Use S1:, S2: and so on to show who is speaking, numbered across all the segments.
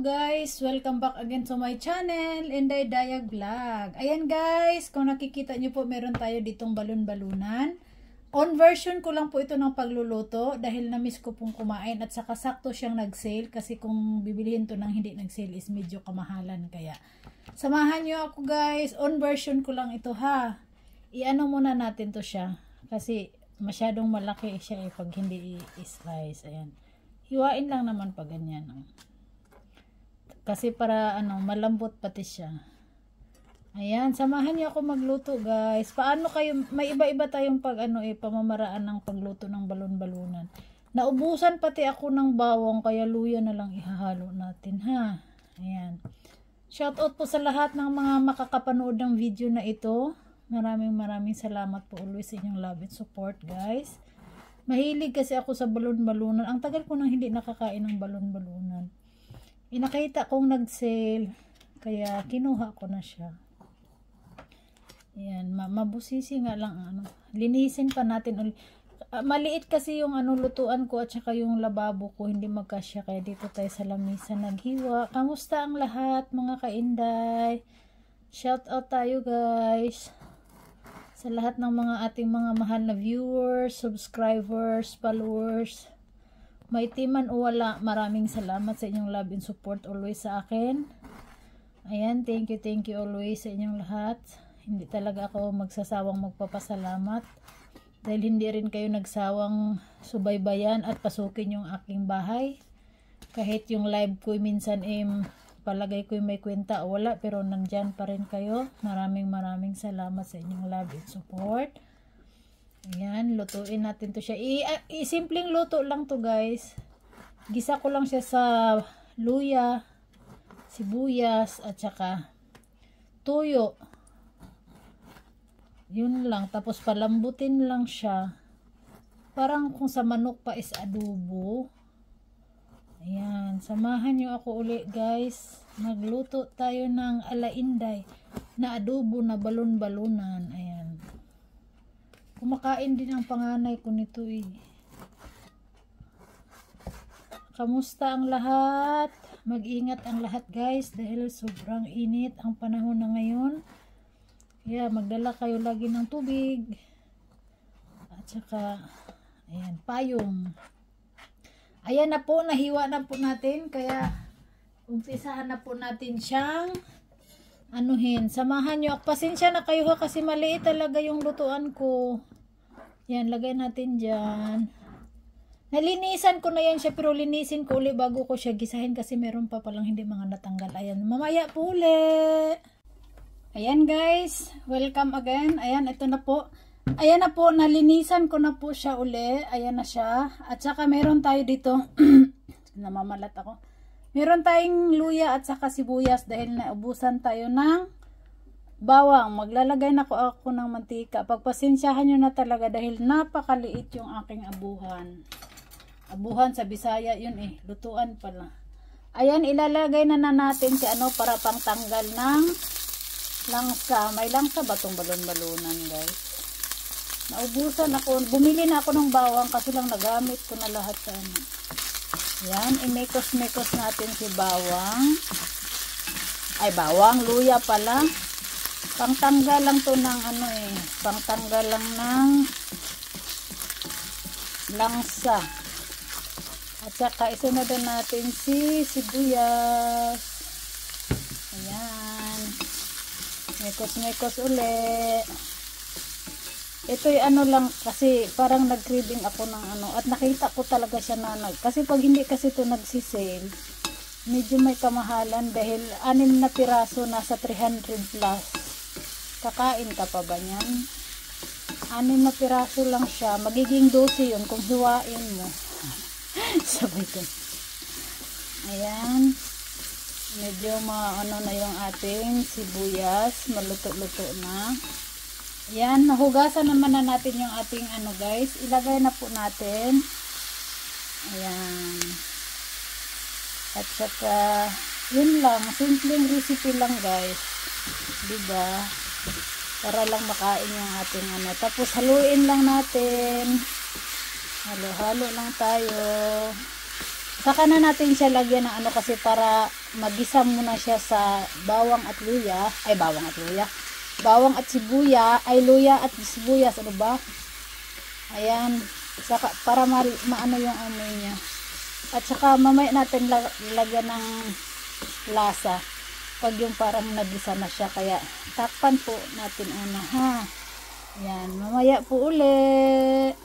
S1: Hello guys! Welcome back again to my channel, Inday Dayag Vlog. Ayan guys, kung nakikita nyo po, meron tayo ditong balon-balunan. On version ko lang po ito ng pagluluto dahil na-miss ko pong kumain at saka sakto siyang nag-sale kasi kung bibilihin to ng hindi nag-sale is medyo kamahalan. Kaya samahan nyo ako guys, on version ko lang ito ha. I-ano muna natin to siya kasi masyadong malaki siya pag hindi i-slice. Ayan. Hiwain lang naman pag ganyan. Kasi para malambot pati siya. Ayan, samahan niyo ako magluto, guys. Paano kayo, may iba-iba tayong pamamaraan ng pagluto ng balon-balunan. Naubusan pati ako ng bawang, kaya luya na lang ihahalo natin, ha. Ayan. Shoutout po sa lahat ng mga makakapanood ng video na ito. Maraming salamat po always sa inyong love and support, guys. Mahilig kasi ako sa balon-balunan. Ang tagal ko nang hindi nakakain ng balon-balunan. Nakita kong nag-sale, kaya kinuha ko na siya. Ayan, mabusisi nga lang. Linisin pa natin ulit. Maliit kasi yung lutuan ko at saka yung lababo ko, hindi magkasya. Kaya dito tayo sa lamisa naghiwa. Kamusta ang lahat mga kainday? Shout out tayo guys. Sa lahat ng mga ating mga mahal na viewers, subscribers, followers, may timan o wala, maraming salamat sa inyong love and support always sa akin. Ayan, thank you always sa inyong lahat. Hindi talaga ako magsasawang magpapasalamat dahil hindi rin kayo nagsawang subaybayan at pasukin yung aking bahay. Kahit yung live ko minsan palagay ko may kwenta o wala, pero nandyan pa rin kayo. Maraming salamat sa inyong love and support. Ayan, lutuin natin to siya. Simpleng luto lang to guys. Gisa ko lang siya sa luya, sibuyas, at saka tuyo. Yun lang. Tapos palambutin lang siya. Parang kung sa manok pa is adobo. Ayan, samahan nyo ako uli guys. Magluto tayo ng ala-inday na adobo na balon-balunan. Ayan. Kumakain din ang panganay ko nito Kamusta ang lahat? Mag-ingat ang lahat guys dahil sobrang init ang panahon na ngayon. Kaya magdala kayo lagi ng tubig. At saka, ayan, payong. Ayan na po, nahiwa na po natin. Kaya, umpisahan na po natin siyang anuhin. Samahan nyo. Pasensya na kayo kasi maliit talaga yung lutuan ko. Yan, lagay natin dyan. Nalinisan ko na yan siya, pero linisin ko ulit bago ko siya gisahin kasi meron pa palang hindi mga natanggal. Ayan, mamaya po ulit. Ayan guys, welcome again. Ayan, ito na po. Ayan na po, nalinisan ko na po siya uli. Ayan na siya. At saka meron tayo dito, namamalat ako. Meron tayong luya at saka sibuyas dahil naubusan tayo ng bawang. Maglalagay na ako ng mantika. Pagpasensyahan nyo na talaga dahil napakaliit yung aking abuhan. Abuhan sa Bisaya yun lutuan pala. Ayan, ilalagay na natin si para pangtanggal ng langsa. May langsa ba itong balon-balunan guys? Naubusan ako. Bumili na ako ng bawang kasi lang nagamit ko na lahat sa Yan, imekos-mekos natin si bawang. Ay, bawang, luya pala. Pangtanggal lang to ng pangtanggal lang ng langsa. At saka isunod natin si sibuyas. Ayan. Mekos-mekos ulit. Ito'y lang kasi parang nag-craving ako ng at nakita ko talaga siya kasi pag hindi kasi ito nagsisale medyo may kamahalan dahil 6 na piraso nasa 300 plus. Kakain ka pa ba niyan? 6 na piraso lang siya, magiging 12 yun kung hiwain mo. Sabay ko. Ayan, medyo na yung ating sibuyas, maluto-luto na. Yan, nahugasan naman na natin yung ating guys. Ilagay na po natin. Ayan. At saka, yun lang. Simpleng recipe lang guys. Diba? Para lang makain yung ating Tapos haluin lang natin. Halo-halo lang tayo. Saka na natin siya lagyan ng kasi para magisa muna siya sa bawang at luya, bawang at sibuya, luya at sibuyas, ano ba? Ayan, saka para maano yung amoy niya. At saka mamaya natin lagyan ng lasa pag yung parang nagisa na siya, kaya takpan po natin una, ha. Ayan, mamaya po uli.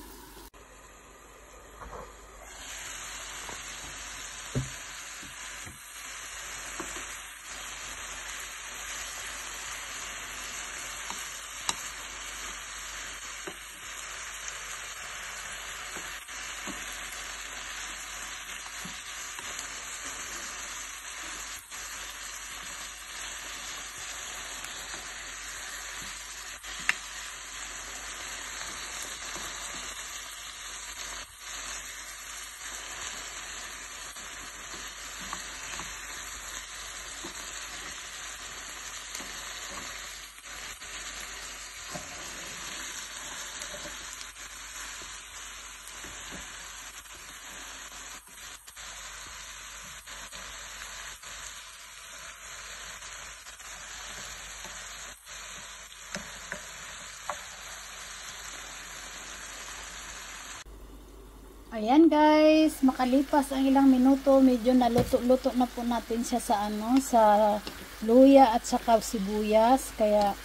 S1: Ayan guys, makalipas ang ilang minuto, medyo naluto-luto na po natin siya sa sa luya at saka sibuyas, kaya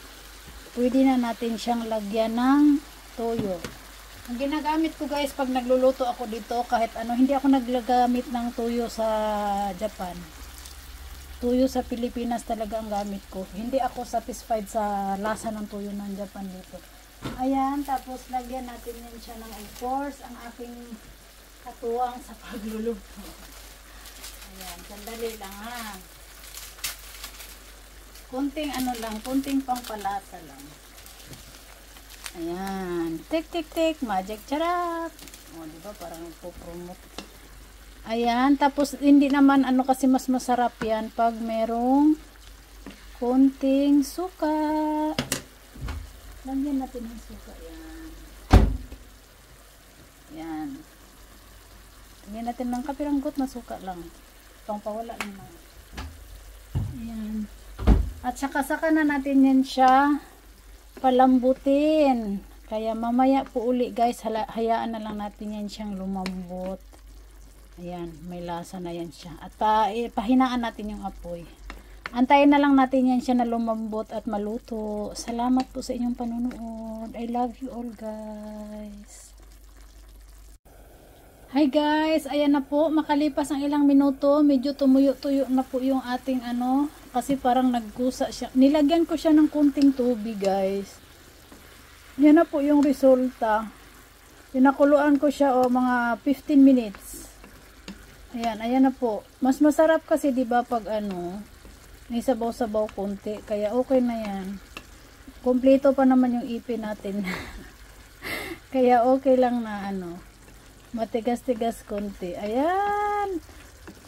S1: pwede na natin siyang lagyan ng toyo. Ang ginagamit ko guys pag nagluluto ako dito, kahit hindi ako naglagamit ng toyo sa Japan. Toyo sa Pilipinas talaga ang gamit ko. Hindi ako satisfied sa lasa ng toyo ng Japan dito. Ayan, tapos lagyan natin yan siya ng, of course, ang aking katuwang sa pagluluto. Ayan, sandali lang ha. Kunting kunting pangpalasa lang. Ayan, tik, magic charap. O, diba, parang po-promote. Ayan, tapos hindi naman kasi mas masarap yan pag merong kunting suka. Lagyan natin ng suka, yan. Yan. Lagyan natin ng kapiranggot na suka lang. Pangpawala naman. Ayan. At saka na natin yan siya palambutin. Kaya mamaya po uli guys, hayaan na lang natin yan siyang lumambot. Ayan, may lasa na yan siya. At pahinaan natin yung apoy. Antayin na lang natin yan siya na lumambot at maluto. Salamat po sa inyong panunood. I love you all guys. Hi guys, ayan na po. Makalipas ang ilang minuto, medyo tumuyo-tuyo na po yung ating kasi parang nagkusa siya. Nilagyan ko siya ng kunting tubig guys. Yan na po yung resulta. Pinakuluan ko siya mga 15 minutes. Ayan na po. Mas masarap kasi 'di ba pag may sabaw-sabaw konti, kaya okay na 'yan. Kompleto pa naman yung ipin natin. Kaya okay lang na matigas-tigas konti. Ayan.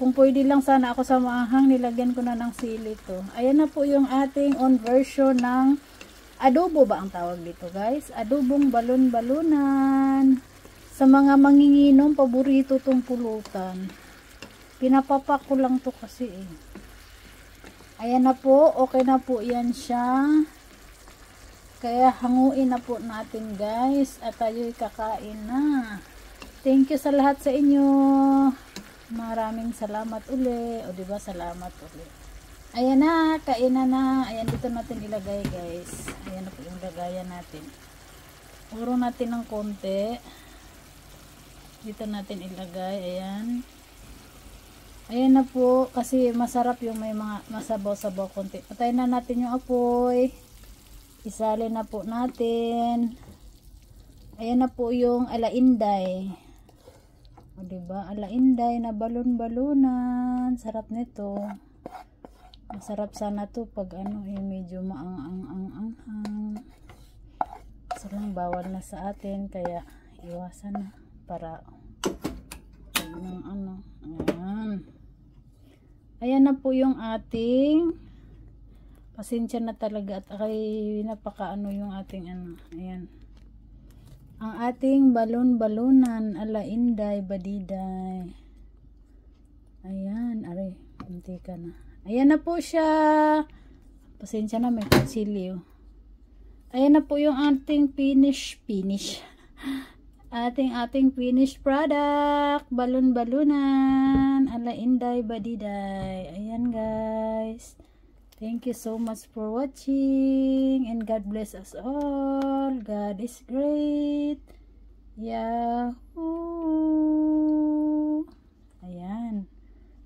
S1: Kung pwede lang sana ako sa maanghang, nilagyan ko na ng sili to. Ayan na po yung ating own version ng adobo ba ang tawag dito guys? Adobong balon-balunan. Sa mga manginginom, paborito tong pulutan. Pinapapak ko lang to kasi Ayan na po, okay na po yan siya. Kaya hanguin na po natin guys at tayo'y kakain na. Thank you sa lahat sa inyo. Maraming salamat uli. O diba, salamat uli. Ayan na, kainan na. Ayan, dito natin ilagay guys. Ayan na po yung lagayan natin. Uro natin ng konti. Dito natin ilagay. Ayan. Ayan na po, kasi masarap yung may mga masabaw-sabaw konti. Patayin na natin yung apoy. Isalin na po natin. Ayan na po yung alainday. O diba? Alainday na balon-balunan. Sarap nito. Masarap sana to pag medyo maang-ang-ang-ang. So lang, bawal na sa atin. Kaya iwasan na para ayan. Ayan na po yung ating, pasensya na talaga at napaka yung ating ayan. Ang ating balon-balunan ala Inday Badiday. Ayan, aray. mantika na. Ayan na po siya. Pasensya na, may konsilyo. Ayan na po yung ating finish. Ating finished product. Balon-balunan. Ala Inday Badiday. Ayan guys. Thank you so much for watching. And God bless us all. God is great. Yahoo! Ayan.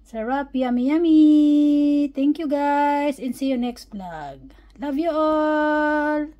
S1: Sarap, yummy, yummy. Thank you guys. And see you next vlog. Love you all.